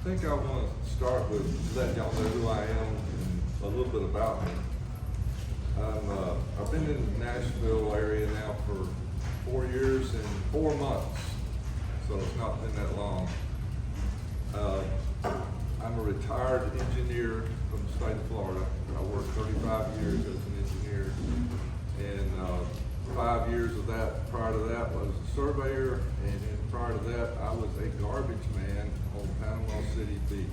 I think I want to start with letting y'all know who I am and a little bit about me. I've been in the Nashville area now for 4 years and 4 months, so it's not been that long. I'm a retired engineer from the state of Florida. I worked 35 years as an engineer, and 5 years of that, prior to that, was a surveyor, and then prior to that, I was a garbage man on Panama City Beach.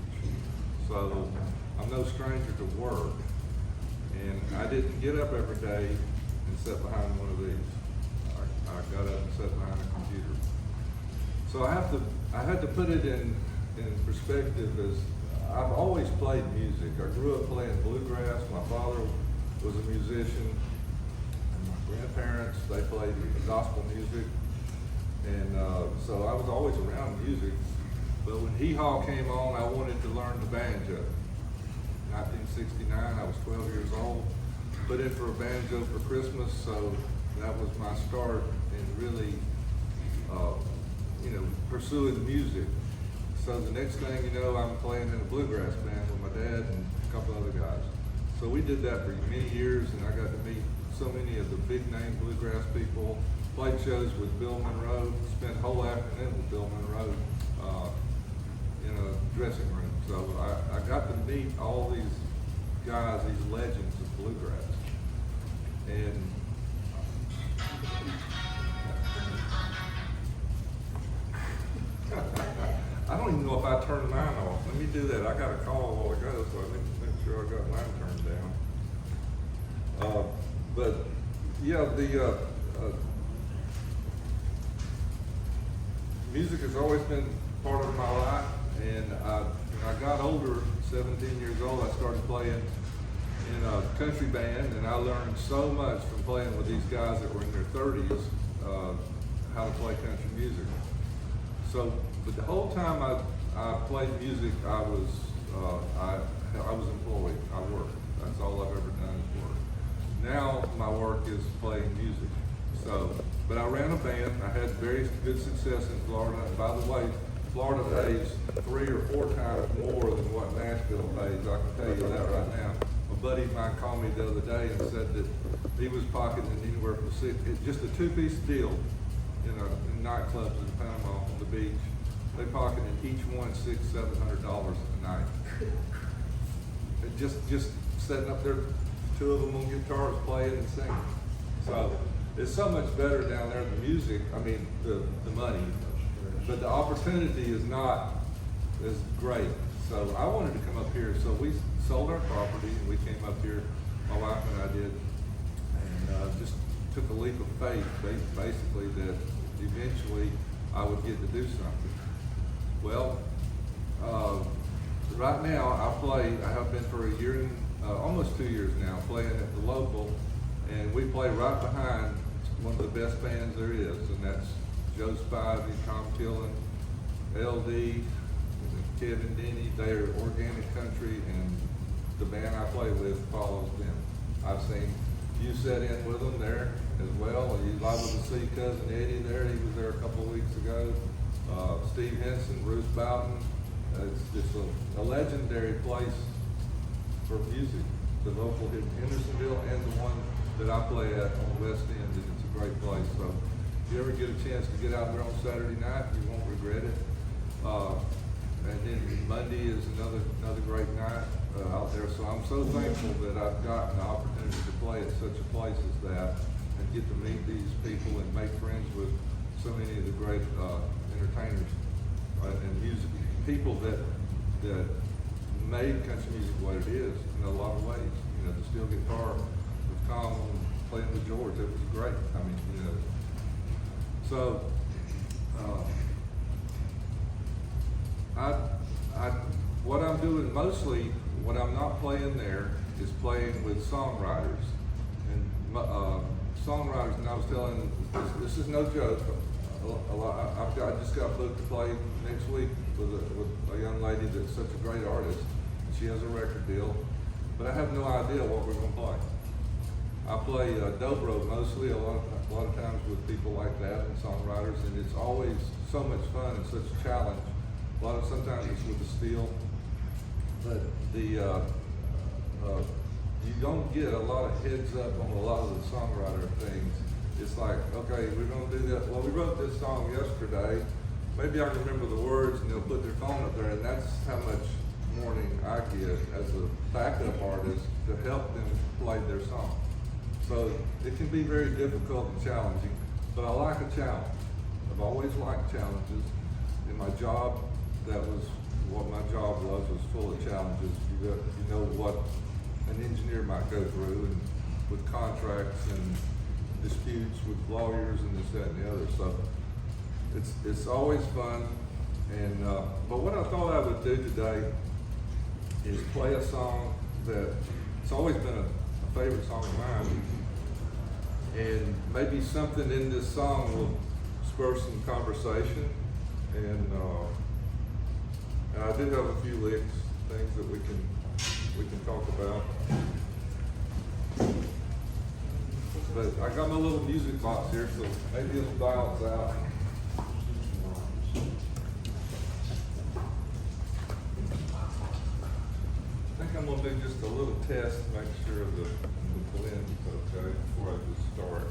So I'm no stranger to work, and I didn't get up every day and sit behind one of these. I got up and sat behind a computer. So I had to put it in perspective as I've always played music. I grew up playing bluegrass. My father was a musician, and my grandparents, they played gospel music. And so I was always around music. But when Hee Haw came on, I wanted to learn the banjo. 1969, I was 12 years old. Put in for a banjo for Christmas, so that was my start in really, pursuing the music. So the next thing you know, I'm playing in a bluegrass band with my dad and a couple other guys. So we did that for many years, and I got to meet so many of the big name bluegrass people. Played shows with Bill Monroe, spent a whole afternoon with Bill Monroe in a dressing room. So I got to meet all these guys, these legends of bluegrass. And I don't even know if I turned mine off. Let me do that. I got a call a while ago, so I need to make sure I got mine turned down. But yeah, the music has always been part of my life, and when I got older, 17 years old, I started playing in a country band, and I learned so much from playing with these guys that were in their 30s, how to play country music. So, but the whole time I played music, I was employed. I worked. That's all I've ever done is work. Now my work is playing music. So, but I ran a band. I had very good success in Florida. And by the way, Florida pays 3 or 4 times more than what Nashville pays. I can tell you that right now. A buddy of mine called me the other day and said that he was pocketing anywhere from just a 2-piece deal in nightclubs in Panama on the beach. They pocketed each one $600-700 a night. Just setting up there, 2 of them on guitars playing and singing. So it's so much better down there. The music, I mean, the money, but the opportunity is not as great. So I wanted to come up here. So we sold our property and we came up here. My wife and I did, and just took a leap of faith, basically, that eventually I would get to do something. Well, right now I have been for a year and almost 2 years now, playing at the local, and we play right behind one of the best bands there is, and that's Joe Spivey, Tom Killen, LD, Kevin Denny. They're organic country, and the band I play with follows them. I've seen you set in with them there as well. You liable to see Cousin Eddie there. He was there a couple of weeks ago. Steve Henson, Bruce Bowden. It's just a legendary place for music. The local in Hendersonville and the one that I play at on the West End, and it's a great place. So if you ever get a chance to get out there on Saturday night, you won't regret it. And then Monday is another great night out there. So I'm so thankful that I've gotten the opportunity to play at such a place as that and get to meet these people and make friends with so many of the great entertainers and music people that made country music what it is in a lot of ways. The steel guitar with Tom playing with George, it was great. I mean, So what I'm doing mostly, when I'm not playing there, is playing with songwriters. And songwriters, and I was telling, this is no joke. I just got booked to play next week with a young lady that's such a great artist. She has a record deal, but I have no idea what we're going to play. I play dobro mostly, a lot of times with people like that and songwriters, and it's always so much fun and such a challenge sometimes it's with the steel, but you don't get a lot of heads up on a lot of the songwriter things. It's like, okay, we're gonna do that. Well, we wrote this song yesterday. Maybe I remember the words, and they'll put their phone up there, and that's how much warning I get as a backup artist to help them play their song. So it can be very difficult and challenging, but I like a challenge. I've always liked challenges. In my job, that was what my job was full of challenges. You know what an engineer might go through, and with contracts and disputes with lawyers and this, that, and the other. So it's always fun. And but what I thought I would do today is play a song that it's always been a favorite song of mine, and maybe something in this song will spur some conversation. And I do have a few licks, things that we can talk about. But I got my little music box here, so maybe it'll balance out. I think I'm gonna do just a little test to make sure the blend is okay before I just start.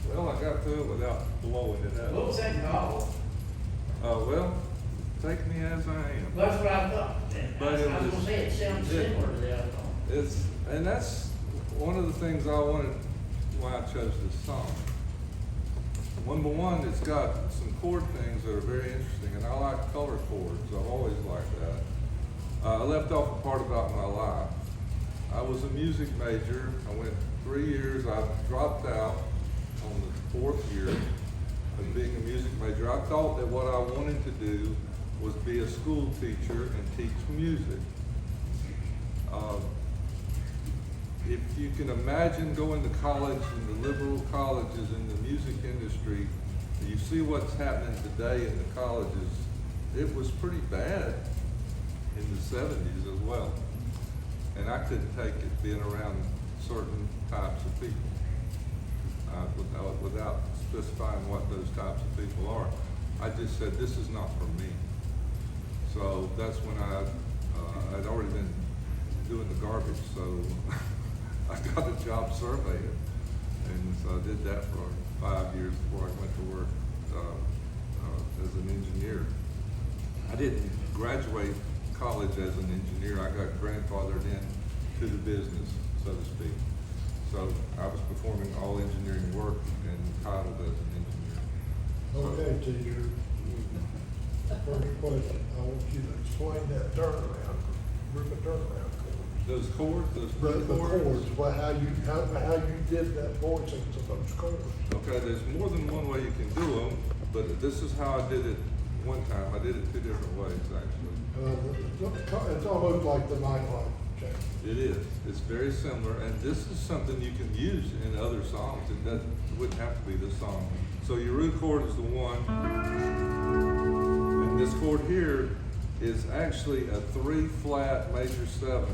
Well, I got through it without blowing it up. What was that called? Well, take me as I am. That's what I thought. But I was it gonna was- say, it sounds it- similar to that song. And that's one of the things I wanted, why I chose this song. Number one, it's got some chord things that are very interesting, and I like color chords. I've always liked that. I left off a part about my life. I was a music major. I went 3 years. I dropped out on the 4th year of being a music major. I thought that what I wanted to do was be a school teacher and teach music. If you can imagine going to college in the liberal colleges in the music industry, you see what's happening today in the colleges. It was pretty bad in the 70s as well. And I couldn't take it being around certain types of people without specifying what those types of people are. I just said, this is not for me. So that's when I'd already been doing the garbage, so I got a job surveying. And so I did that for 5 years before I went to work as an engineer. I didn't graduate college as an engineer. I got grandfathered in to the business, so to speak. So I was performing all engineering work and titled as an engineer. Okay, teacher. First question, I want you to explain that turnaround, group of turnaround chords. Those chords, those The three chords. chords, well, how you did that voicing to those chords. Okay, there's more than one way you can do them, but this is how I did it one time. I did it 2 different ways, actually. It's almost like the nightlife change. It is. It's very similar, and this is something you can use in other songs. It wouldn't have to be this song. So your root chord is the 1, and this chord here is actually a 3 flat major 7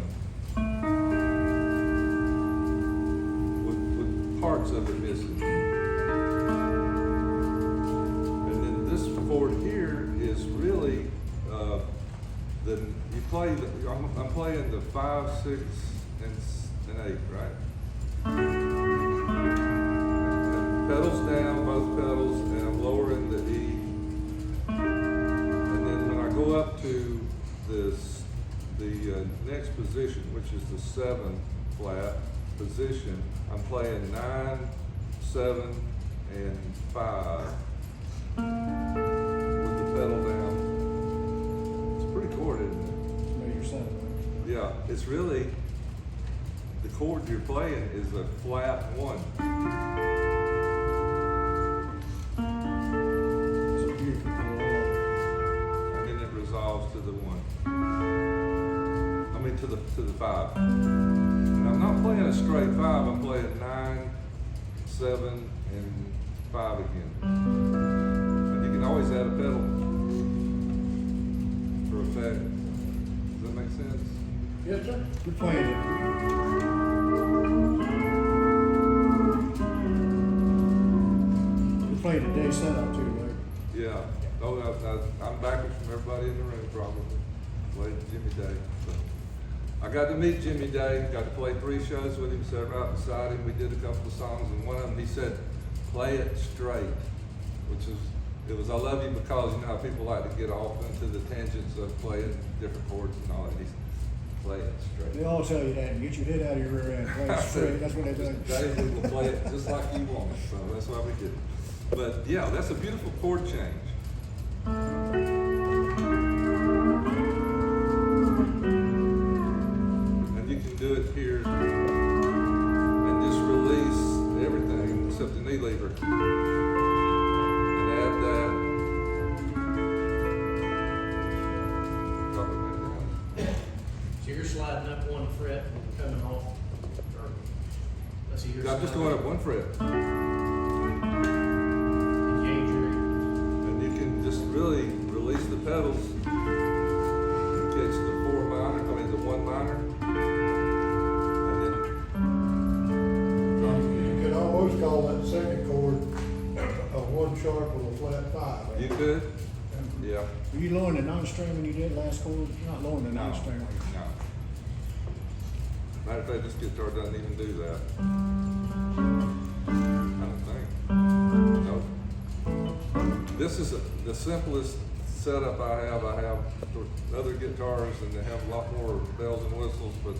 with parts of it missing. And then this chord here is really I'm playing the 5, 6, and 8, right? And pedals down, both pedals, and I'm lowering the E. And then when I go up to the next position, which is the 7 flat position, I'm playing 9, 7, and 5 with the pedal down. It's pretty chord, isn't it? Major 7, right? Yeah, it's really, the chord you're playing is a flat 1. It's a beautiful chord. And then it resolves to the 1. I mean to the 5. And I'm not playing a straight 5, I'm playing 9, 7, and 5 again. And you can always add a pedal for effect. Does that make sense? Yes, sir. You're playing it. You're playing a day setup too, right? Yeah. Oh, I'm backwards from everybody in the room probably. Played Jimmy Day. So. I got to meet Jimmy Day, got to play 3 shows with him, sat right beside him. We did a couple of songs, and one of them he said, play it straight, it was I love you because you know how people like to get off into the tangents of playing different chords and all that. He said, play it straight. They all tell you that. Get your head out of your rear end. Play it straight. That's what they do. Dave, we will play it just like you want it, so that's why we did it. But yeah, that's a beautiful chord change. And you can do it here and just release everything except the knee lever. And add that. Drop it back down. So you're sliding up 1 fret and coming off, or, let's see, you're. I'm just going up 1 fret. Engage your. And you can just really release the pedals and catch the 4 minor, the 1 minor, and then drop it You again. could almost call that second chord a 1 sharp or a flat 5. You could? Yeah. Were you lowering the non-string when you did last chord? You're not lowering the No. non-string. No. Matter of fact, this guitar doesn't even do that. This is the simplest setup I have. I have other guitars and they have a lot more bells and whistles, but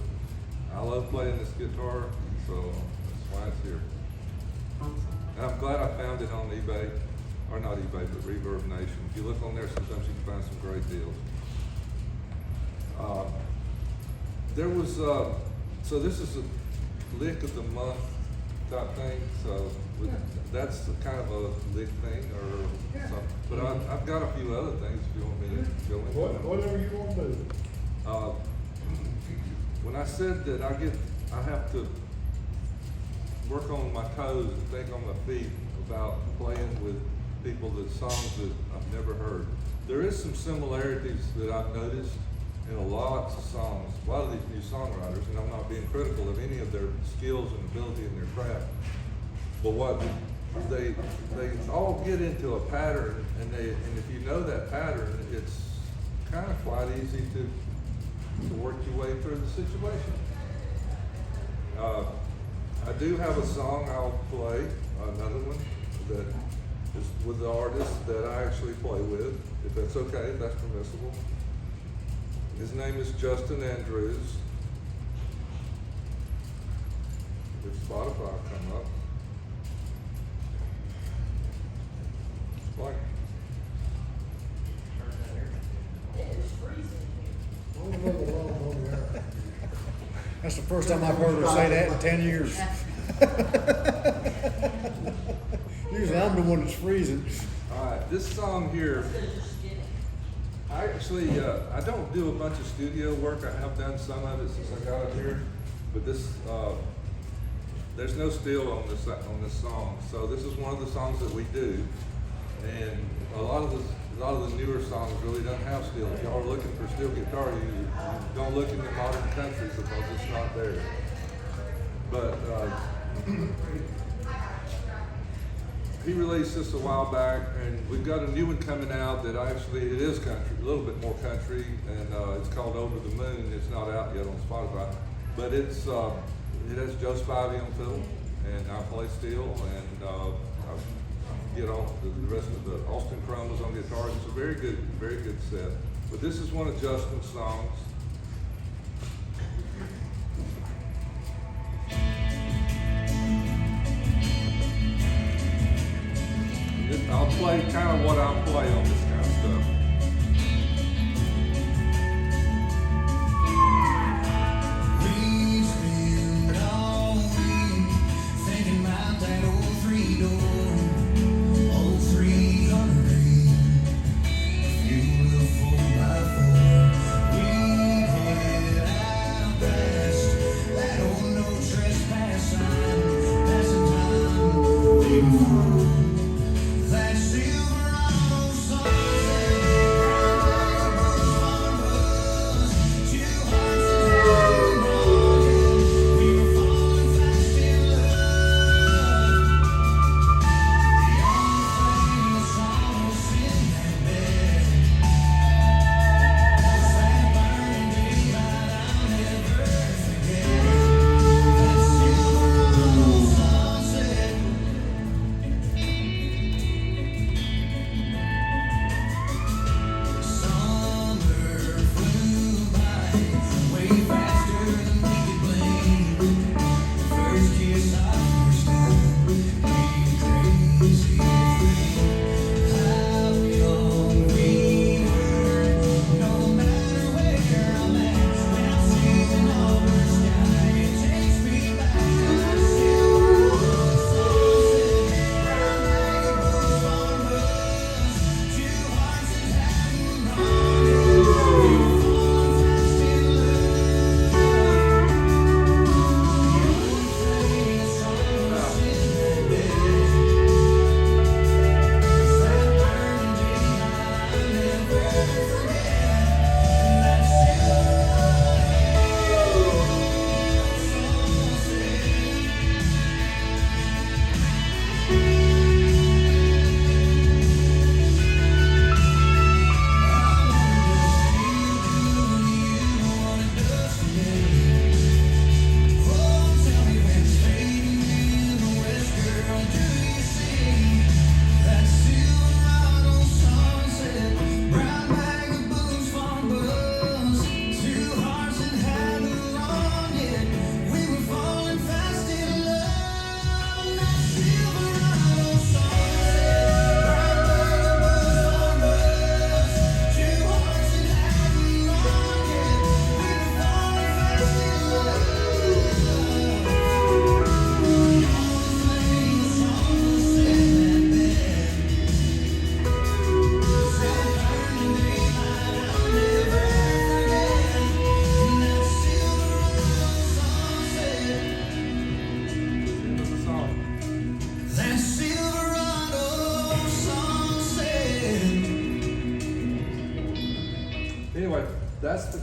I love playing this guitar, so that's why it's here. And I'm glad I found it on eBay, or not eBay, but Reverb Nation. If you look on there, sometimes you can find some great deals. There was, so this is a lick of the month type thing, so that's kind of a lick thing or something. But I've got a few other things if you want me to go into them. Whatever you want to do. When I said that I have to work on my toes and think on my feet about playing with people that songs that I've never heard. There is some similarities that I've noticed in a lot of songs, a lot of these new songwriters, and I'm not being critical of any of their skills and ability in their craft. But what they all get into a pattern, and if you know that pattern, it's kind of quite easy to work your way through the situation. I do have a song I'll play, another one that is with the artist that I actually play with, if that's okay, if that's permissible. His name is Justin Andrews. If Spotify come up. Like, Don't remember the long on the air. That's the first time I've heard her say that in 10 years. Usually I'm the one that's freezing. all right, this song here, I actually, I don't do a bunch of studio work. I have done some of it since I got up here, but this, there's no steel on this song. So this is one of the songs that we do, and a lot of the newer songs really don't have steel. If y'all are looking for steel guitar, you don't look in the modern country because it's not there. But he released this a while back, and we've got a new one coming out that actually, it is country, a little bit more country, and it's called Over the Moon. It's not out yet on Spotify, but it has Joe Spivey on fiddle, and I play steel, and I get on the rest of the Austin Crumbles on guitar. It's a very good set. But this is one of Justin's songs. I'll play kind of what I play on this kind of stuff.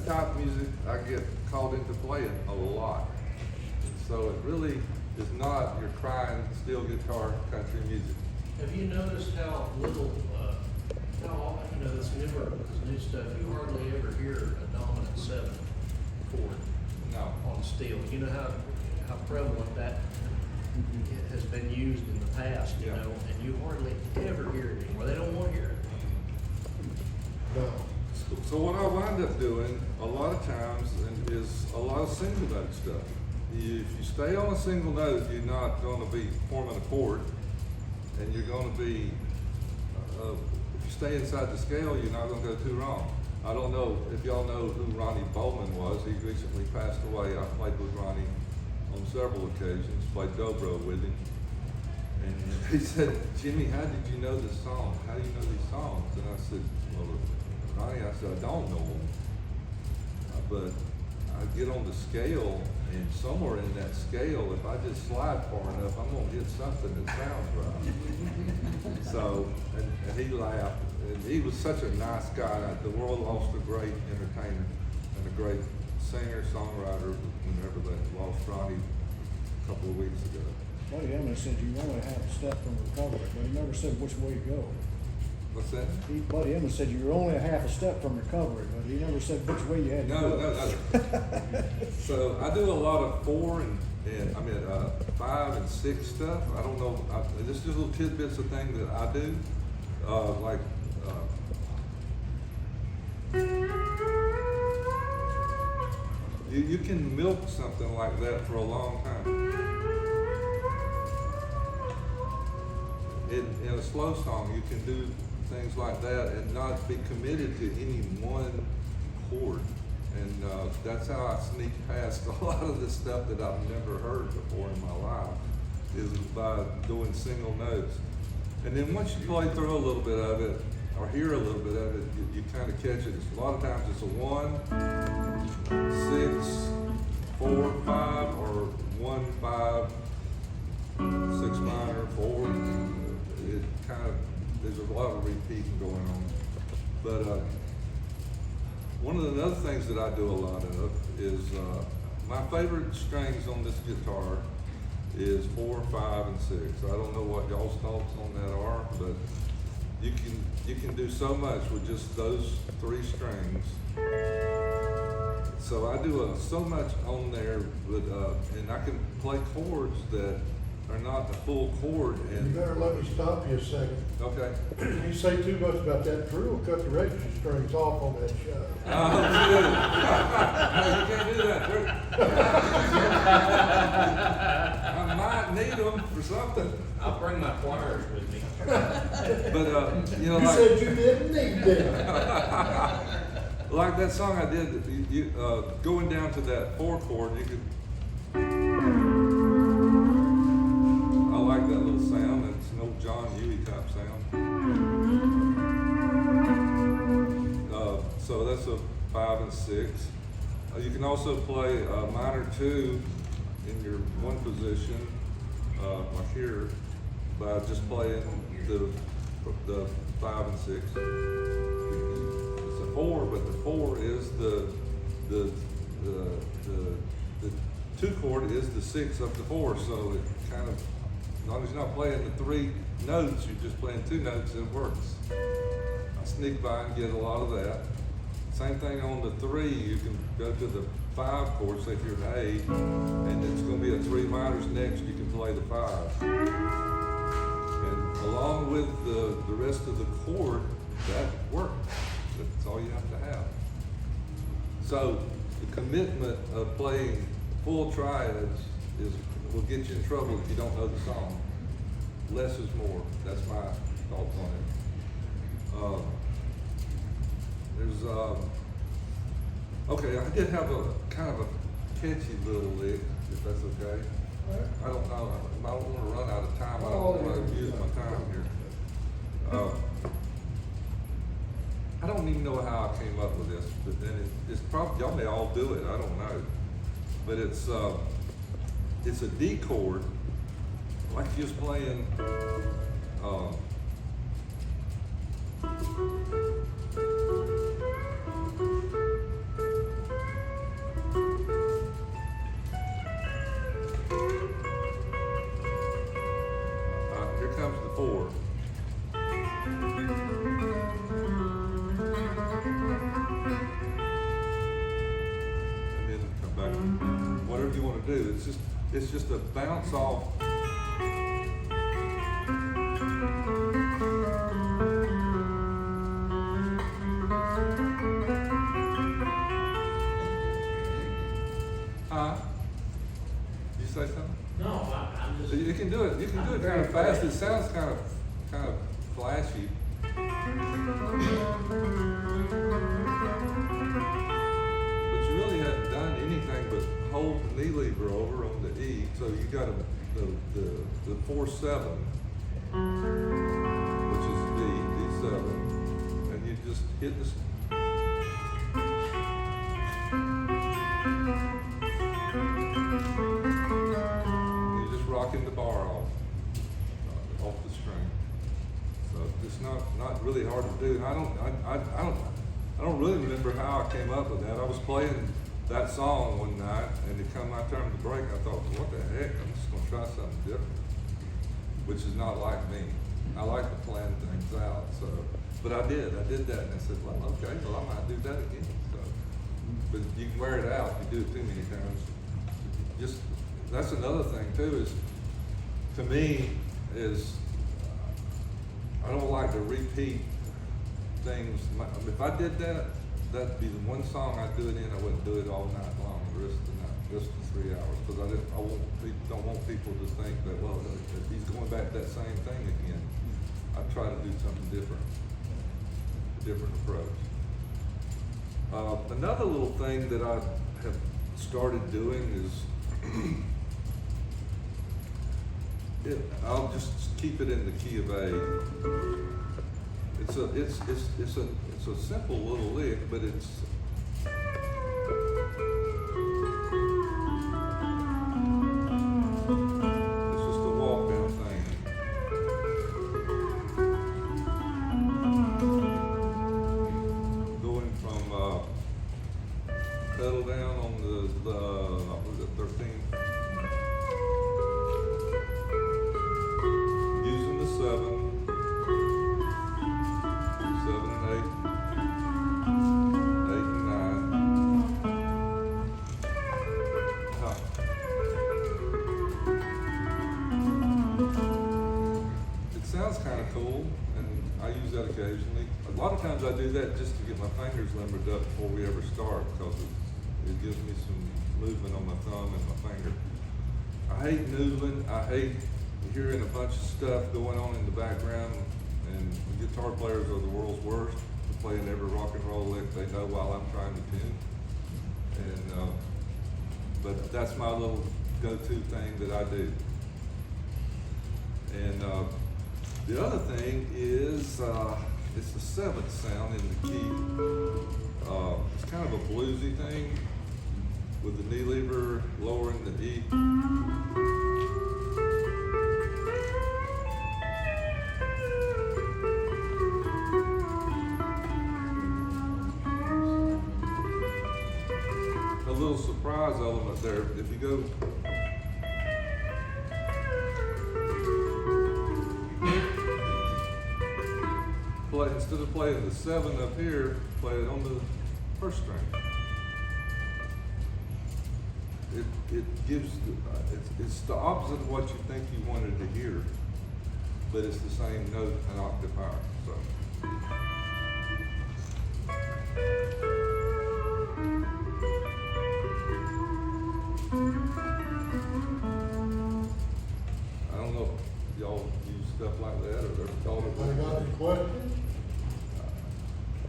type of music I get called into playing a lot. So it really is not your crying steel guitar country music. Have you noticed how little, how, you know, this new stuff, you hardly ever hear a dominant 7 chord No. on steel. You know how prevalent that has been used in the past, you Yeah. know, and you hardly ever hear it anymore. They don't want to hear it. No. So what I wind up doing a lot of times is a lot of single note stuff. If you stay on a single note, you're not going to be forming a chord, and you're going to be, if you stay inside the scale, you're not going to go too wrong. I don't know if y'all know who Ronnie Bowman was. He recently passed away. I played with Ronnie on several occasions, played dobro with him. And he said, Jimmy, how did you know this song? How do you know these songs? And I said, well, Ronnie, I said, I don't know them. But I get on the scale, and somewhere in that scale, if I just slide far enough, I'm gonna get something that sounds right. So, and he laughed, and he was such a nice guy. The world lost a great entertainer and a great singer, songwriter whenever they lost Ronnie a couple of weeks ago. Buddy Emmett said you only half a step from recovery, but he never said which way to go. What's that? Buddy Emmett said you were only a half a step from recovery, but he never said which way you had to No, go. no. So I do a lot of 4 and 5 and 6 stuff. I don't know, this is just little tidbits of things that I do. You can milk something like that for a long time. In a slow song, you can do things like that and not be committed to any one chord. And that's how I sneak past a lot of the stuff that I've never heard before in my life, is by doing single notes. And then once you play through a little bit of it, or hear a little bit of it, you kind of catch it. A lot of times it's a 1, 6, 4, 5, or 1, 5, 6 minor, 4. It kind of, there's a lot of repeating going on. But one of the other things that I do a lot of is, my favorite strings on this guitar is 4, 5, and 6. I don't know what y'all's thoughts on that are, but you can do so much with just those 3 strings. So I do so much on there with, and I can play chords that are not a full chord. You And better let me stop you a second. okay. You say too much about that, Drew will cut the register strings off on that show. Oh, no, you can't do that. I might need them for something. I'll bring my pliers with me. But you know, You like, said you didn't need them. like that song I did, going down to that 4 chord, you could. I like that little sound. It's an old John Huey type sound. So that's a 5 and 6. You can also play minor 2 in your 1 position, like here, by just playing the 5 and 6. It's a 4, but the 4 is the 2 chord is the 6 of the 4, so it kind of, as long as you're not playing the 3 notes, you're just playing 2 notes, it works. I sneak by and get a lot of that. Same thing on the 3, you can go to the 5 chord, say if you're an A, and it's going to be a 3 minors next, you can play the 5. And along with the rest of the chord, that works. That's all you have to have. So the commitment of playing full triads will get you in trouble if you don't know the song. Less is more. That's my thoughts on it. Okay, I did have a kind of a catchy little lick, if that's okay. I don't know. I don't want to run out of time. I don't want to use my time here. I don't even know how I came up with this, but then it's probably, y'all may all do it. I don't know. But it's a D chord, like just playing, 4. And then come back, whatever you want to do. It's just a bounce off. Huh? Did you say something? No, I'm just. You can do it. You can do it kind of fast. It sounds kind of flashy. But you really haven't done anything but hold the knee lever over on the E. So you got the 4/7, which is D7, and you just hit the. You're just rocking the bar off the string. So it's not really hard to do. And I don't really remember how I came up with that. I was playing that song one night, and it come my turn to break. I thought, what the heck? I'm just gonna try something different, which is not like me. I like to plan things out. So, but I did that, and I said, well, okay, well, I might do that again. So, but you can wear it out. You do it too many times. Just that's another thing too. Is to me is I don't like to repeat things. If I did that, that'd be the one song I'd do it in. I wouldn't do it all night long, the rest of the night, just the 3 hours, because don't want people to think that, well, if he's going back to that same thing again. I try to do something different, a different approach. Another little thing that I have started doing is I'll just keep it in the key of A. It's a simple little lick, but it's just a walk down thing. Going from pedal down on the what was it, 13th. Using the 7, 7 and 8, 8 and 9. It sounds kind of cool, and I use that occasionally. A lot of times I do that just to get my fingers limbered up before we ever start, because it gives me some movement on my thumb and my finger. I hate noodling. I hate hearing a bunch of stuff going on in the background, and guitar players are the world's worst for playing every rock and roll lick they know while I'm trying to tune. And but that's my little go-to thing that I do. And the other thing is it's the 7th sound in the key. It's kind of a bluesy thing with the knee lever lowering the E. A little surprise element there. If you go play, instead of playing the 7 up here, play it on the first string. It gives it's the opposite of what you think you wanted to hear, but it's the same note an octave higher. So. I don't know if y'all use stuff like that or ever thought of it. Anybody got any questions?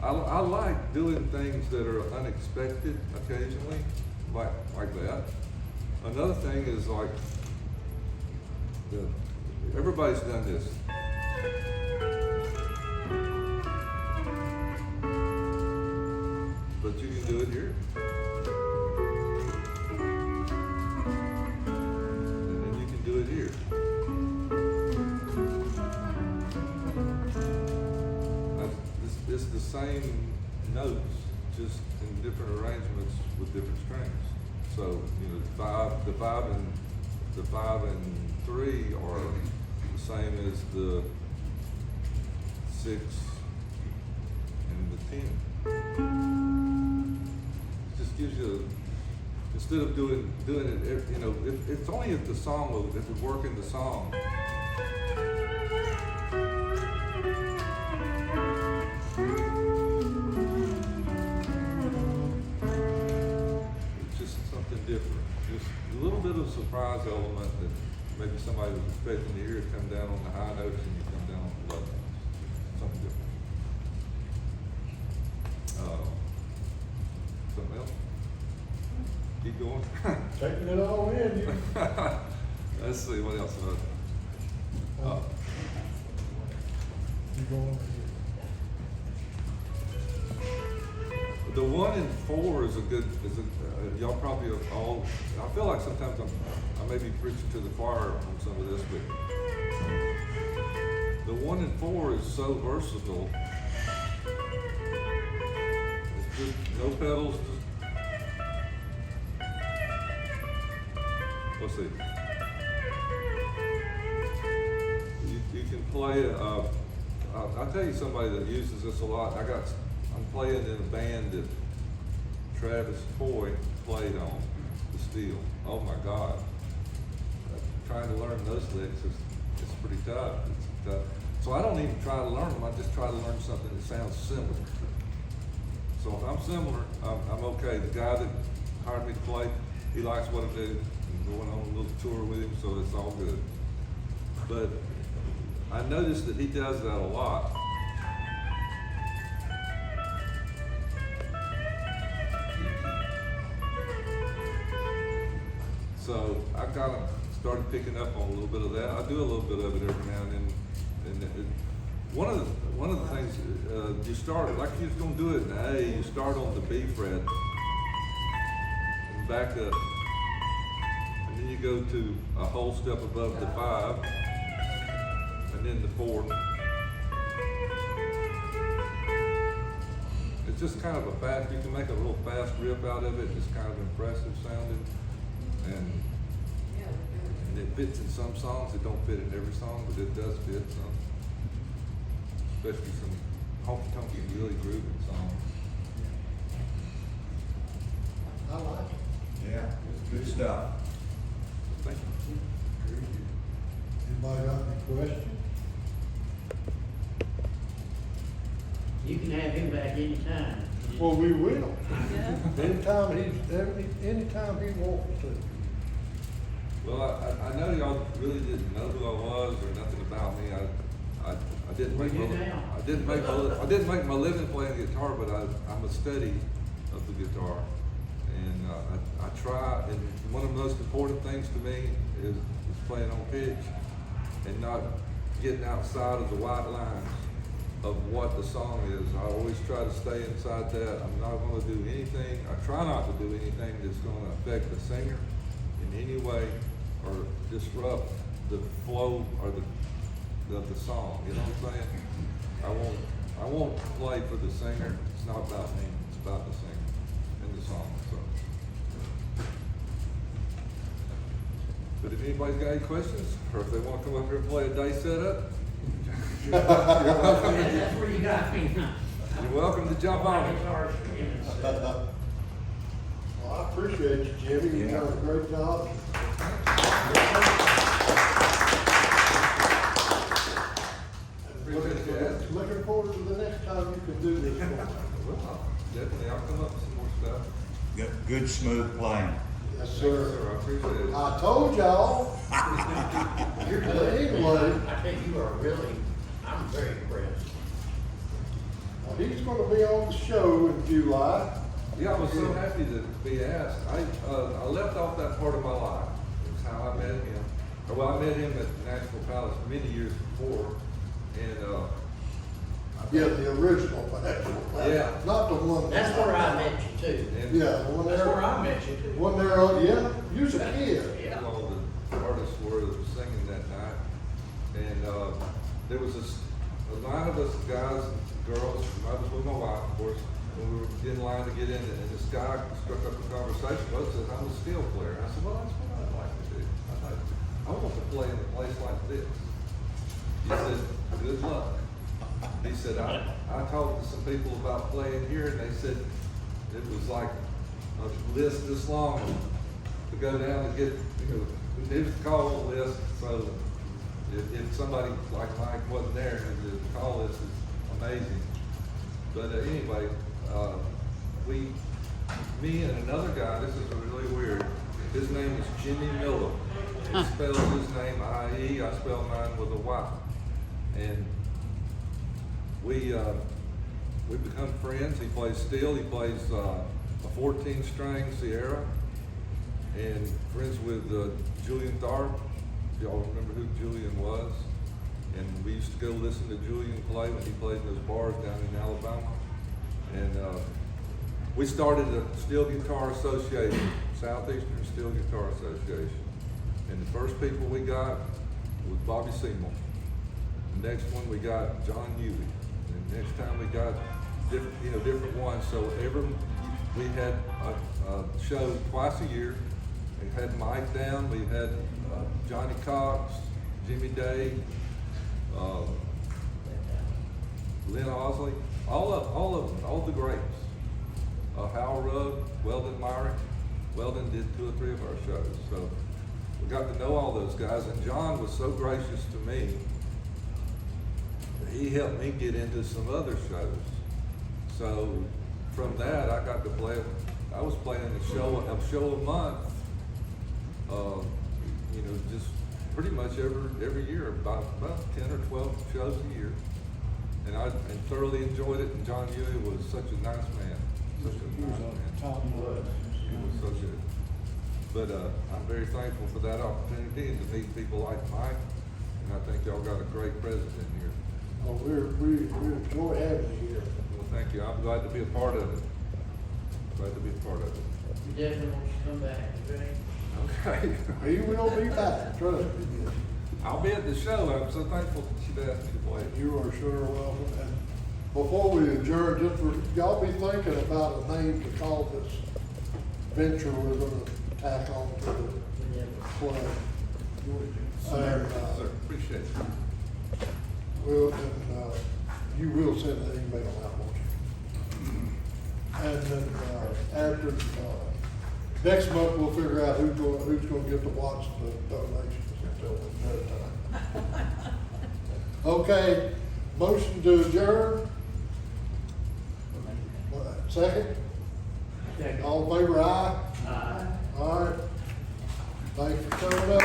I like doing things that are unexpected occasionally, like that. Another thing is like, everybody's done this. But you can do it here. And then you can do it here. It's the same notes, just in different arrangements with different strings. So, you know, the five and 3 are the same as the 6 and the 10. Just gives you, instead of doing it, you know, it's only if the song, if we work in the song. It's just something different, just a little bit of surprise element that maybe somebody was expecting to hear it come down on the high notes and you come down on the low notes, something different. Something else? Keep going. Taking it all in, you. Let's see, what else? You going over The 1 and 4 is a good, y'all probably are all, I feel like sometimes I may be preaching to the choir on some of this, but the 1 and 4 is so versatile. It's just no pedals, just, let's see. You can play, I'll tell you somebody that uses this a lot. I'm playing in a band that Travis Foy played on, the steel. Oh my God. Trying to learn those licks is pretty tough. It's tough. So I don't even try to learn them, I just try to learn something that sounds similar. So if I'm similar, I'm okay. The guy that hired me to play, he likes what I do. I'm going on a little tour with him, so it's all good. But I noticed that he does that a lot. So I kind of started picking up on a little bit of that. I do a little bit of it every now and then. And one of the things you start like you're going to do it in A. You start on the B fret and back up, and then you go to a whole step above the 5, and then the 4. It's just kind of a fast. You can make a real fast riff out of it. It's kind of impressive sounding. And it fits in some songs. It don't fit in every song, but it does fit some. Especially some honky-tonky, really grooving songs. I like it. Yeah, it's good stuff. Thank you. Anybody got any questions? You can have him back anytime. Well, we will. Yeah. Anytime he wants to. Well, I know y'all really didn't know who I was or nothing about me. I didn't make We do now. I didn't make my living playing guitar, but I'm a study of the guitar, and I try. And one of the most important things to me is playing on pitch and not getting outside of the white lines of what the song is. I always try to stay inside that. I'm not going to do anything. I try not to do anything that's going to affect the singer in any way or disrupt the flow or of the song. You know what I'm saying? I won't play for the singer. It's not about me. It's about the singer and the song. So. But if anybody's got any questions, or if they want to come up here and play a day setup, That's where you got me. you're welcome to jump on it. Guitar's for him instead. Well, I appreciate you, Jimmy. You've Yeah. done a great job. Appreciate you asking. Looking forward to the next time you can do this one. Well, definitely, I'll come up with some more stuff. Good smooth playing. Yes, Yes, sir. sir, I appreciate it. I told y'all. You're But good. anyway, I think you are really, I'm very impressed. he's gonna be on the show in July. Yeah, I was so happy to be asked. I left off that part of my life. It's how I met him. Well, I met him at Nashville Palace many years before, and Yeah, the original, Yeah. not the one. That's where I met you too. and Yeah, the one That's there. where I met you too. One there, yeah, you was a kid. Yeah. all the artists were that were singing that night, and there was a line of us guys and girls. I was with my wife, of course, and we were in line to get in, and this guy struck up a conversation. Both said, "I'm a steel player." And I said, "Well, that's what I'd like to do. I want to play in a place like this." He said, good luck. He said, I talked to some people about playing here, and they said it was like a list this long to go down and get, we needed to call the list, so if somebody like Mike wasn't there, and the call list is amazing. But anyway, me and another guy, this is really weird, his name is Jimmy Miller. He spells his name I-E, I spell mine with a Y. And we become friends. He plays steel, he plays a 14-string Sierra, and friends with Julian Tharp. Y'all remember who Julian was? And we used to go listen to Julian play when he played in those bars down in Alabama. And we started a Steel Guitar Association, Southeastern Steel Guitar Association. And the first people we got was Bobby Seymour. The next one we got John Huey. And the next time we got different ones. So we had a show twice a year. We had Mike down, we had Johnny Cox, Jimmy Day, Lynn Osley, all of them, all the greats. Hal Rudd, Weldon Myrick. Weldon did 2 or 3 of our shows. So we got to know all those guys, and John was so gracious to me. He helped me get into some other shows. So from that, I got to play. I was playing a show a month. Just pretty much every year, about 10 or 12 shows a year, and I thoroughly enjoyed it. And John Huey was such a nice man, such a He was nice man. a top notch. He was so good. But I'm very thankful for that opportunity and to meet people like Mike. And I think y'all got a great president here. Oh, we enjoy having you here. Well, thank you. I'm glad to be a part of it. Glad to be a part of it. We definitely want you to come back, okay? Okay. He will be back, trust me. I'll be at the show. I'm so thankful that she'd asked me to play. You are sure welcome. And before we adjourn, y'all be thinking about a name to call this venture we're gonna tack on to the play. And, Sir, appreciate it. you will send an email out, won't you? And then, after, next month, we'll figure out who's gonna get to watch the donations until another time. Okay, motion to adjourn. Second? Yeah. All in favor, aye? Aye. All right. Thanks for coming up.